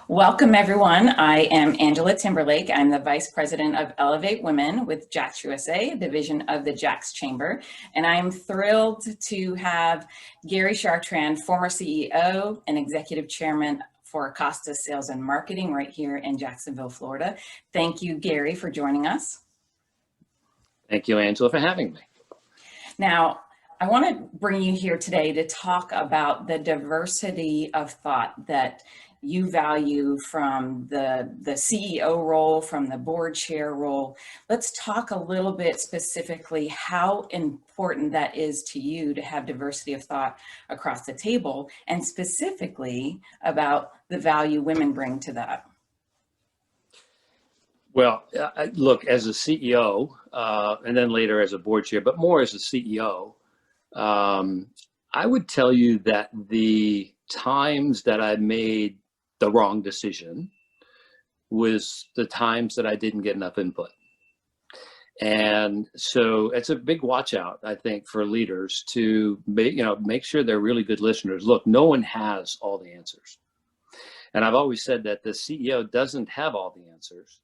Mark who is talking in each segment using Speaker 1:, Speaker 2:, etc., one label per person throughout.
Speaker 1: Welcome, everyone. I am Angela Timberlake. I'm the Vice President of Elevate Women with Jax USA, a division of the Jax Chamber. And I'm thrilled to have Gary Chartrand, former CEO and Executive Chairman for Acosta Sales and Marketing right here in Jacksonville, Florida. Thank you, Gary, for joining us.
Speaker 2: Thank you, Angela, for having me.
Speaker 1: Now, I want to bring you here today to talk about the diversity of thought that you value from the CEO role, from the board chair role. Let's talk a little bit specifically how important that is to you to have diversity of thought across the table, and specifically about the value women bring to that.
Speaker 2: Well, look, as a CEO, and then later as a board chair, but more as a CEO, I would tell you that the times that I made the wrong decision was the times that I didn't get enough input. And so it's a big watch out, I think, for leaders to make sure they're really good listeners. Look, no one has all the answers. And I've always said that the CEO doesn't have all the answers,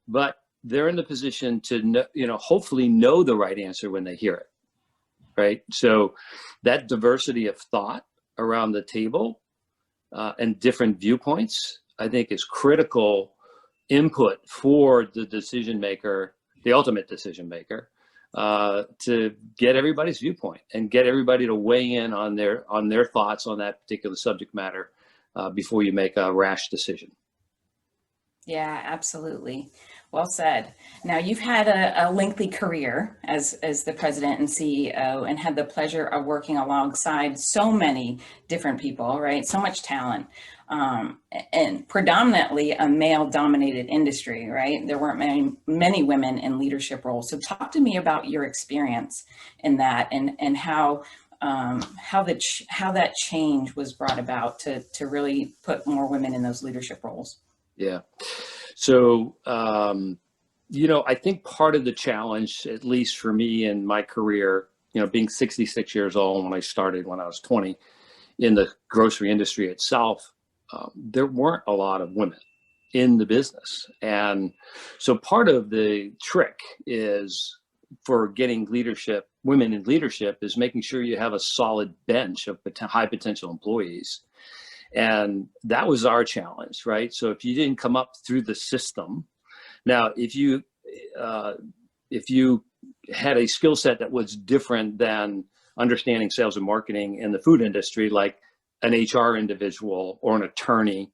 Speaker 2: but they're in the position to hopefully know the right answer when they hear it, right? So that diversity of thought around the table and different viewpoints, I think, is critical input for the decision maker, the ultimate decision maker, to get everybody's viewpoint and get everybody to weigh in on their thoughts on that particular subject matter before you make a rash decision.
Speaker 1: Yeah, absolutely. Well said. Now, you've had a lengthy career as the president and CEO, and had the pleasure of working alongside so many different people, right? So much talent, and predominantly a male-dominated industry, right? There weren't many women in leadership roles. So talk to me about your experience in that, and how that change was brought about to really put more women in those leadership roles.
Speaker 2: Yeah. So, I think part of the challenge, at least for me in my career, being 66 years old when I started when I was 20 in the grocery industry itself, there weren't a lot of women in the business. And so part of the trick is for getting women in leadership, is making sure you have a solid bench of high potential employees. And that was our challenge, right? So if you didn't come up through the system, now if you had a skill set that was different than understanding sales and marketing in the food industry, like an HR individual or an attorney,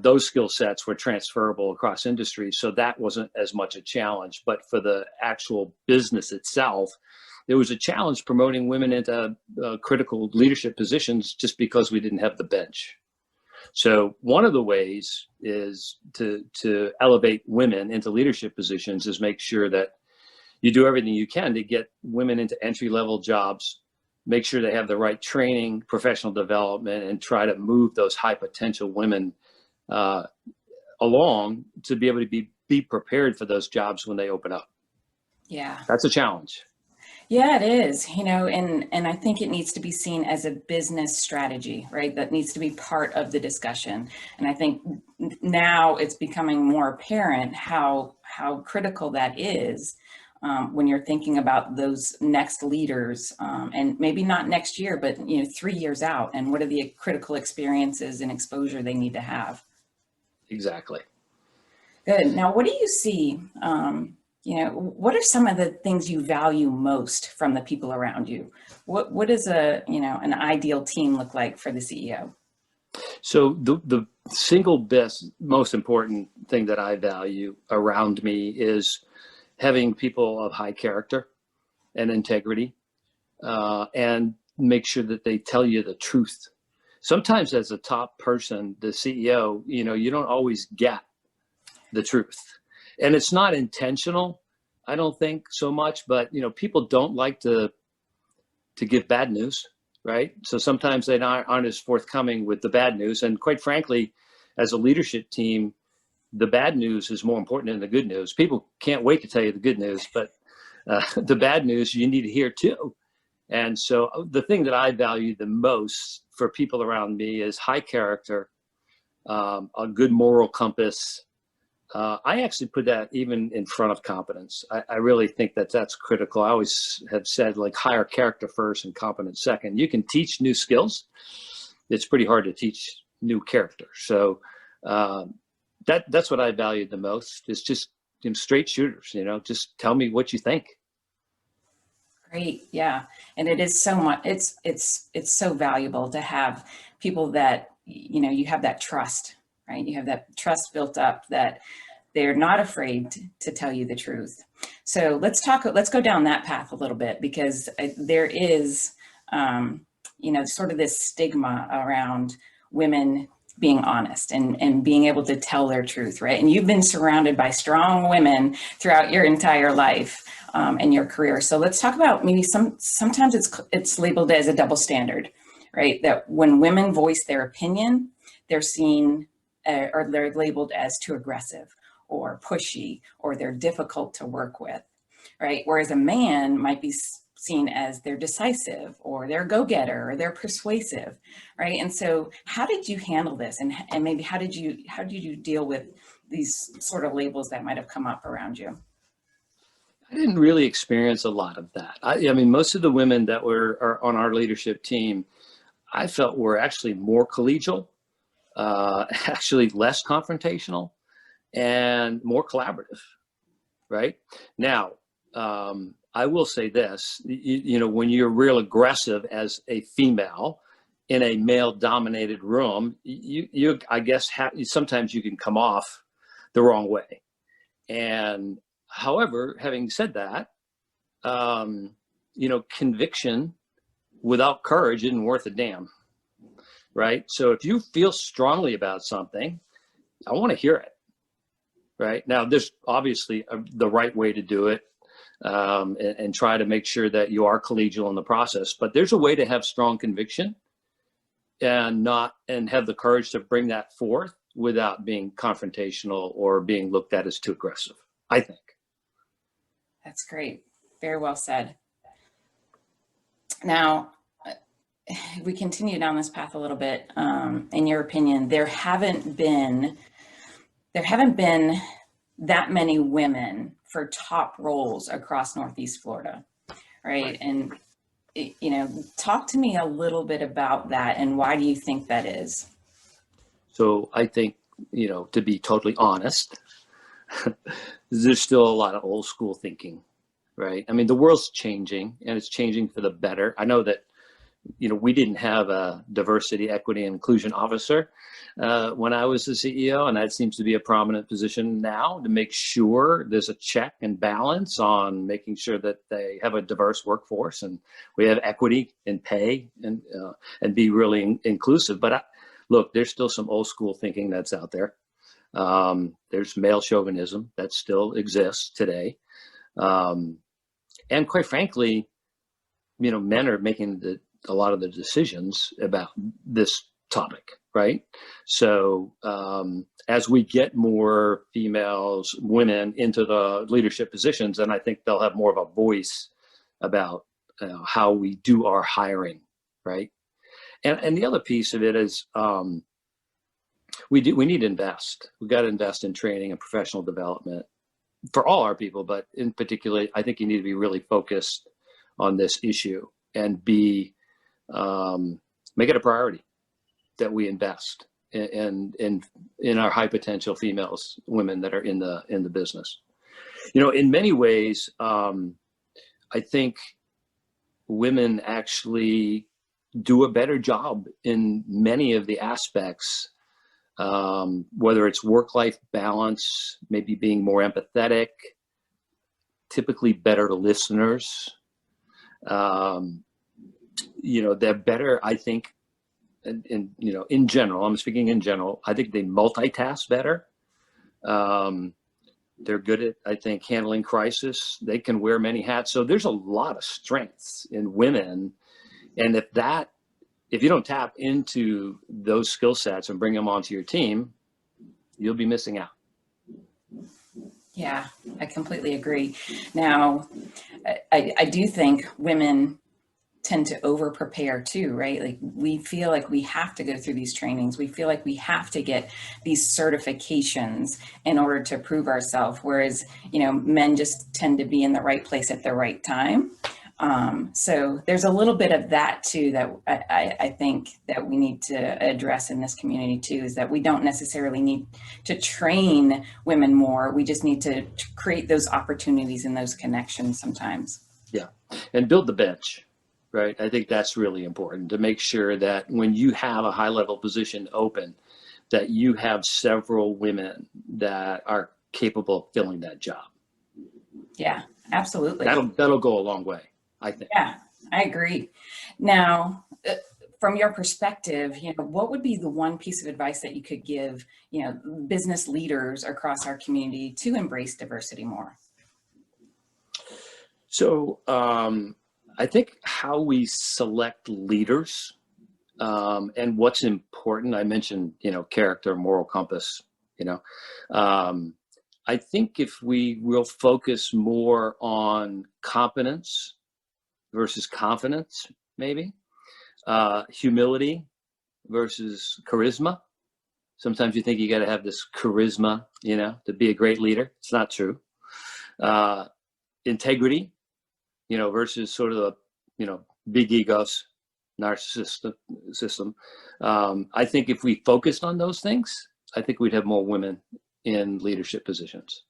Speaker 2: those skill sets were transferable across industries. So that wasn't as much a challenge. But for the actual business itself, there was a challenge promoting women into critical leadership positions just because we didn't have the bench. So one of the ways is to elevate women into leadership positions is make sure that you do everything you can to get women into entry-level jobs, make sure they have the right training, professional development, and try to move those high potential women along to be able to be prepared for those jobs when they open up.
Speaker 1: Yeah.
Speaker 2: That's a challenge.
Speaker 1: Yeah, it is, and I think it needs to be seen as a business strategy, right? That needs to be part of the discussion. And I think now it's becoming more apparent how critical that is when you're thinking about those next leaders, and maybe not next year, but 3 years out, and what are the critical experiences and exposure they need to have.
Speaker 2: Exactly.
Speaker 1: Good. Now, what do you see? What are some of the things you value most from the people around you? What does an ideal team look like for the CEO?
Speaker 2: So the single best, most important thing that I value around me is having people of high character and integrity, and make sure that they tell you the truth. Sometimes as a top person, the CEO, you don't always get the truth. And it's not intentional, I don't think so much, but people don't like to give bad news, right? So sometimes they aren't as forthcoming with the bad news. And quite frankly, as a leadership team, the bad news is more important than the good news. People can't wait to tell you the good news, but the bad news you need to hear too. And so the thing that I value the most for people around me is high character, a good moral compass. I actually put that even in front of competence. I really think that that's critical. I always have said, like, hire character first and competence second. You can teach new skills. It's pretty hard to teach new character. So that's what I valued the most, is just straight shooters, just tell me what you think.
Speaker 1: Great. Yeah. And it is so much, it's so valuable to have people that, you have that trust, right? You have that trust built up that they're not afraid to tell you the truth. So let's go down that path a little bit, because there is, sort of this stigma around women being honest and being able to tell their truth, right? And you've been surrounded by strong women throughout your entire life and your career. So let's talk about maybe sometimes it's labeled as a double standard, right? That when women voice their opinion, they're seen or they're labeled as too aggressive or pushy, or they're difficult to work with, right? Whereas a man might be seen as they're decisive, or they're go-getter, or they're persuasive, right? And so how did you handle this? And maybe how did you deal with these sort of labels that might have come up around you?
Speaker 2: I didn't really experience a lot of that. I mean, most of the women that are on our leadership team, I felt were actually more collegial, actually less confrontational, and more collaborative, right? Now, I will say this, when you're real aggressive as a female in a male-dominated room, you I guess, sometimes you can come off the wrong way. And however, having said that, conviction without courage isn't worth a damn, right? So if you feel strongly about something, I want to hear it, right? Now, there's obviously the right way to do it, and try to make sure that you are collegial in the process. But there's a way to have strong conviction and have the courage to bring that forth without being confrontational or being looked at as too aggressive, I think.
Speaker 1: That's great. Very well said. Now, if we continue down this path a little bit, in your opinion, there haven't been that many women for top roles across Northeast Florida, right? And, talk to me a little bit about that, and why do you think that is?
Speaker 2: So I think, to be totally honest, there's still a lot of old school thinking, right? I mean, the world's changing, and it's changing for the better. I know that, we didn't have a diversity, equity, and inclusion officer when I was the CEO, and that seems to be a prominent position now, to make sure there's a check and balance on making sure that they have a diverse workforce and we have equity in pay and be really inclusive. But look, there's still some old school thinking that's out there. There's male chauvinism that still exists today. And quite frankly, men are making a lot of the decisions about this topic, right? So as we get more women into the leadership positions, then I think they'll have more of a voice about how we do our hiring, right? And the other piece of it is we need to invest. We've got to invest in training and professional development for all our people, but in particular, I think you need to be really focused on this issue and make it a priority that we invest in our high potential women that are in the business. In many ways, I think women actually do a better job in many of the aspects, whether it's work-life balance, maybe being more empathetic, typically better listeners. They're better, I think, in general, I'm speaking in general, I think they multitask better. They're good at, I think, handling crisis. They can wear many hats. So there's a lot of strengths in women. And if you don't tap into those skill sets and bring them onto your team, you'll be missing out.
Speaker 1: Yeah, I completely agree. Now, I do think women tend to over prepare too, right? Like we feel like we have to go through these trainings. We feel like we have to get these certifications in order to prove ourselves. Whereas, men just tend to be in the right place at the right time. So there's a little bit of that too, that I think that we need to address in this community too, is that we don't necessarily need to train women more. We just need to create those opportunities and those connections sometimes.
Speaker 2: Yeah. And build the bench, right? I think that's really important to make sure that when you have a high level position open, that you have several women that are capable of filling that job.
Speaker 1: Yeah, absolutely.
Speaker 2: That'll go a long way, I think.
Speaker 1: Yeah, I agree. Now, from your perspective, what would be the one piece of advice that you could give, business leaders across our community to embrace diversity more?
Speaker 2: So I think how we select leaders and what's important, I mentioned, character, moral compass, I think if we will focus more on competence versus confidence, maybe, humility versus charisma. Sometimes you think you got to have this charisma, to be a great leader. It's not true. Integrity, versus sort of the, big egos, narcissistic system. I think if we focused on those things, I think we'd have more women in leadership positions.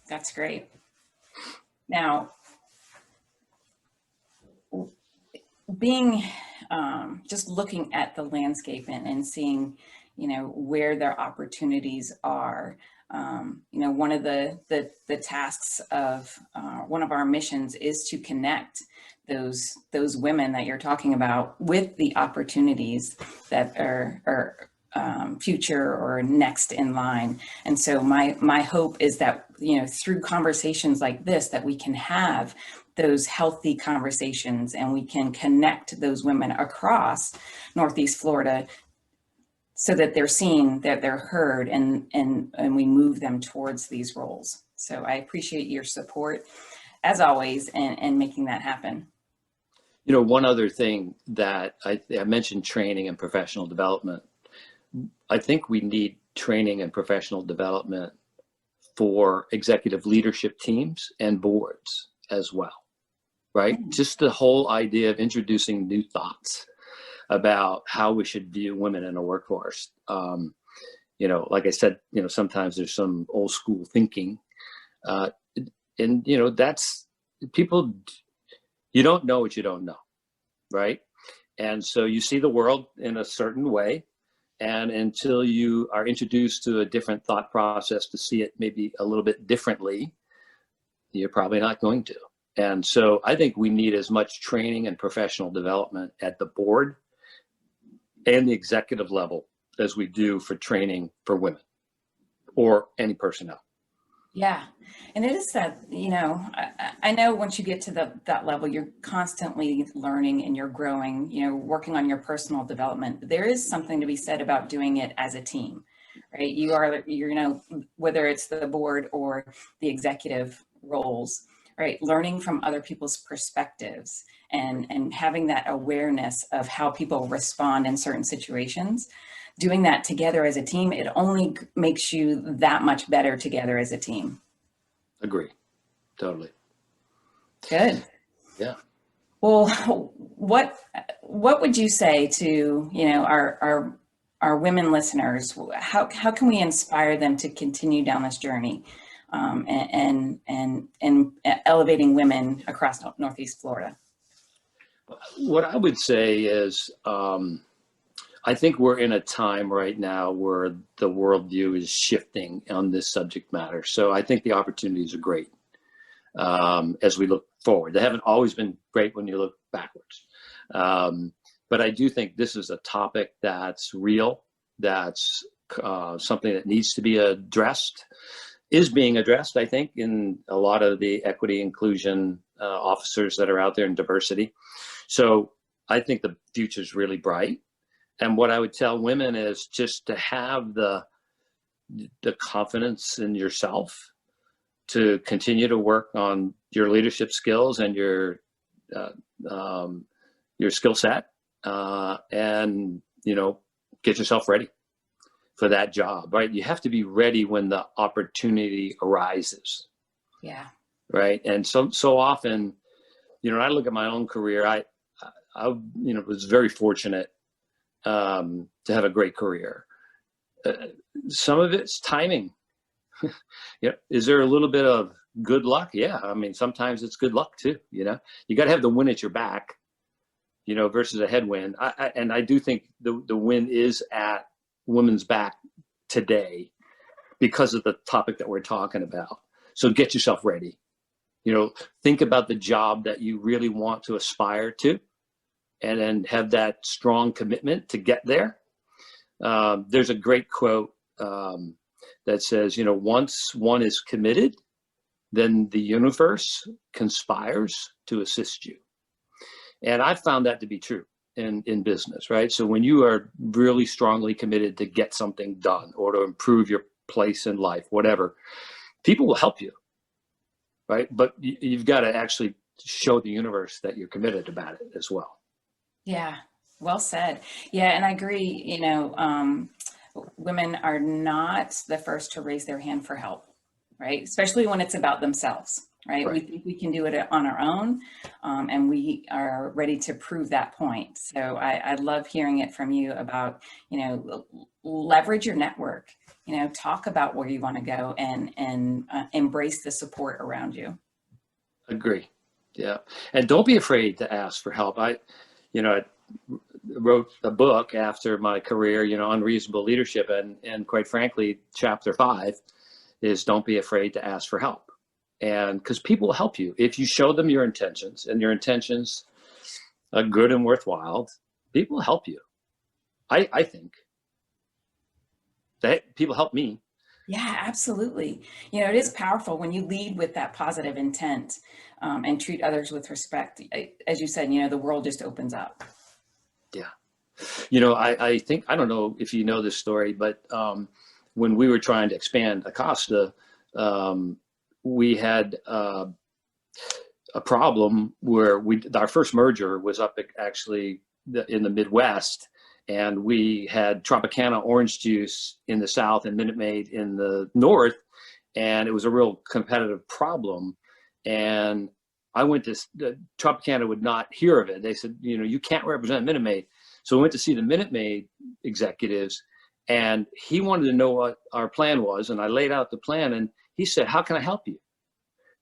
Speaker 1: That's great. Now, being just looking at the landscape and seeing, where their opportunities are. One of the tasks of one of our missions is to connect those women that you're talking about with the opportunities that are future or next in line. And so my hope is that, through conversations like this, that we can have those healthy conversations and we can connect those women across Northeast Florida so that they're seen, that they're heard, and we move them towards these roles. So I appreciate your support, as always, in making that happen.
Speaker 2: One other thing that I mentioned, training and professional development. I think we need training and professional development for executive leadership teams and boards as well, right? Just the whole idea of introducing new thoughts about how we should view women in a workforce. Like I said, sometimes there's some old school thinking, and that's people. You don't know what you don't know, right? And so you see the world in a certain way, and until you are introduced to a different thought process to see it maybe a little bit differently, you're probably not going to. And so I think we need as much training and professional development at the board and the executive level as we do for training for women or any personnel.
Speaker 1: Yeah. And it is that, I know once you get to that level, you're constantly learning and you're growing, working on your personal development. There is something to be said about doing it as a team, right? You're, whether it's the board or the executive roles, right? Learning from other people's perspectives and having that awareness of how people respond in certain situations. Doing that together as a team, it only makes you that much better together as a team.
Speaker 2: Agree. Totally.
Speaker 1: Good.
Speaker 2: Yeah.
Speaker 1: Well, what would you say to, our women listeners? How can we inspire them to continue down this journey and elevating women across Northeast Florida?
Speaker 2: What I would say is, I think we're in a time right now where the worldview is shifting on this subject matter. So I think the opportunities are great as we look forward. They haven't always been great when you look backwards. But I do think this is a topic that's real, that's something that needs to be addressed, is being addressed, I think, in a lot of the equity inclusion officers that are out there in diversity. So I think the future is really bright. And what I would tell women is just to have the confidence in yourself to continue to work on your leadership skills and your your skill set, and, get yourself ready for that job, right? You have to be ready when the opportunity arises.
Speaker 1: Yeah.
Speaker 2: Right. And so often, I look at my own career, I was very fortunate, to have a great career. Some of it's timing. Is there a little bit of good luck? Yeah. I mean, sometimes it's good luck too, you got to have the wind at your back, versus a headwind. And I do think the wind is at women's back today because of the topic that we're talking about. So get yourself ready. Think about the job that you really want to aspire to, and then have that strong commitment to get there. There's a great quote that says, once one is committed, then the universe conspires to assist you. And I've found that to be true in business, right? So when you are really strongly committed to get something done or to improve your place in life, whatever, people will help you, right? But you've got to actually show the universe that you're committed about it as well.
Speaker 1: Yeah, well said. Yeah, and I agree, women are not the first to raise their hand for help, right? Especially when it's about themselves, right? We think we can do it on our own, and we are ready to prove that point. So I love hearing it from you about, leverage your network, talk about where you want to go, and embrace the support around you.
Speaker 2: Agree. Yeah. And don't be afraid to ask for help. I wrote a book after my career, Unreasonable Leadership. And quite frankly, chapter 5 is don't be afraid to ask for help. And because people will help you. If you show them your intentions, and your intentions are good and worthwhile, people will help you. I think that people help me.
Speaker 1: Yeah, absolutely. It is powerful when you lead with that positive intent, and treat others with respect. As you said, the world just opens up.
Speaker 2: Yeah. I think, I don't know if you know this story, but when we were trying to expand Acosta, we had a problem where our first merger was up actually in the Midwest, and we had Tropicana orange juice in the South and Minute Maid in the North, and it was a real competitive problem. And I went to Tropicana would not hear of it. They said, you can't represent Minute Maid. So I went to see the Minute Maid executives, and he wanted to know what our plan was. And I laid out the plan, and he said, "How can I help you?"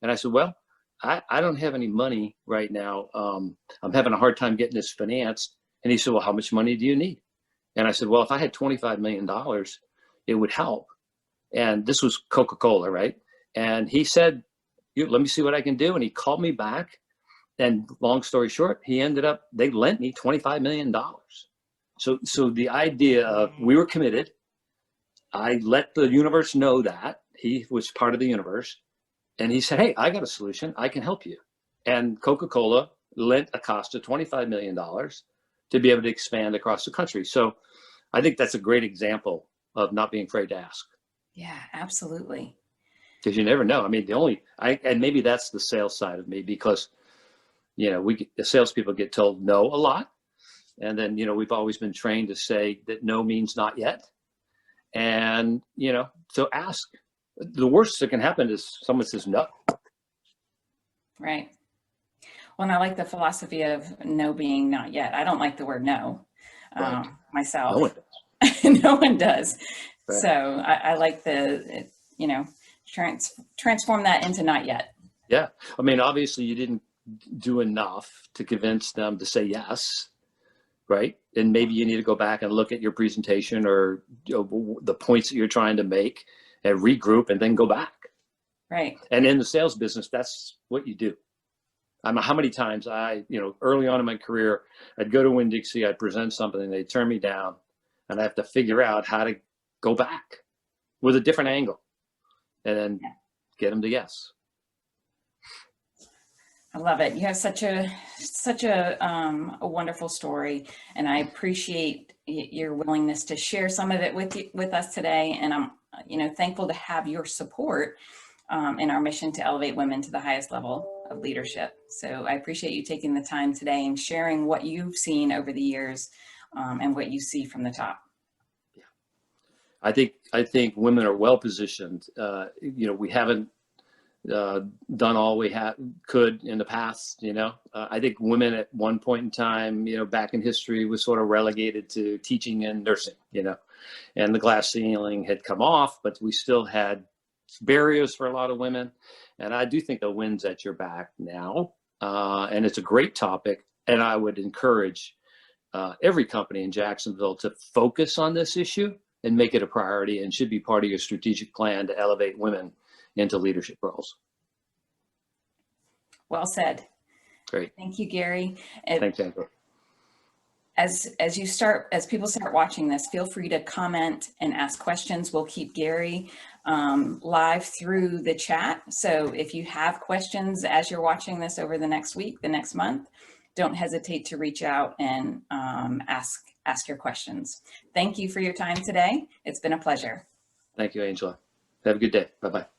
Speaker 2: And I said, "Well, I don't have any money right now. I'm having a hard time getting this financed." And he said, "Well, how much money do you need?" And I said, "Well, if I had $25 million, it would help." And this was Coca-Cola, right? And he said, "Let me see what I can do." And he called me back. And long story short, they lent me $25 million. So the idea of, we were committed. I let the universe know that he was part of the universe. And he said, "Hey, I got a solution. I can help you." And Coca-Cola lent Acosta $25 million to be able to expand across the country. So I think that's a great example of not being afraid to ask.
Speaker 1: Yeah, absolutely.
Speaker 2: Because you never know. I mean, and maybe that's the sales side of me, because the salespeople get told no a lot. And then, we've always been trained to say that no means not yet. And, so ask. The worst that can happen is someone says no.
Speaker 1: Right. Well, and I like the philosophy of no being not yet. I don't like the word no,
Speaker 2: Right.
Speaker 1: myself.
Speaker 2: No one does.
Speaker 1: No one does.
Speaker 2: Right.
Speaker 1: So I like transform that into not yet.
Speaker 2: Yeah. I mean, obviously you didn't do enough to convince them to say yes, right? And maybe you need to go back and look at your presentation, or the points that you're trying to make, and regroup, and then go back.
Speaker 1: Right.
Speaker 2: And in the sales business, that's what you do. I mean, how many times early on in my career, I'd go to Winn-Dixie, I'd present something, and they'd turn me down, and I have to figure out how to go back with a different angle, and then get them to yes.
Speaker 1: I love it. You have such a wonderful story, and I appreciate your willingness to share some of it with us today. And I'm, thankful to have your support in our mission to elevate women to the highest level of leadership. So I appreciate you taking the time today and sharing what you've seen over the years and what you see from the top.
Speaker 2: I think women are well positioned. We haven't done all we could in the past. I think women at one point in time, back in history, was sort of relegated to teaching and nursing. And the glass ceiling had come off, but we still had barriers for a lot of women. And I do think the wind's at your back now, and it's a great topic. And I would encourage every company in Jacksonville to focus on this issue and make it a priority, and should be part of your strategic plan to elevate women into leadership roles.
Speaker 1: Well said.
Speaker 2: Great.
Speaker 1: Thank you, Gary.
Speaker 2: Thanks, Angela.
Speaker 1: As people start watching this, feel free to comment and ask questions. We'll keep Gary live through the chat. So if you have questions as you're watching this over the next week, the next month, don't hesitate to reach out and ask your questions. Thank you for your time today. It's been a pleasure.
Speaker 2: Thank you, Angela. Have a good day. Bye-bye.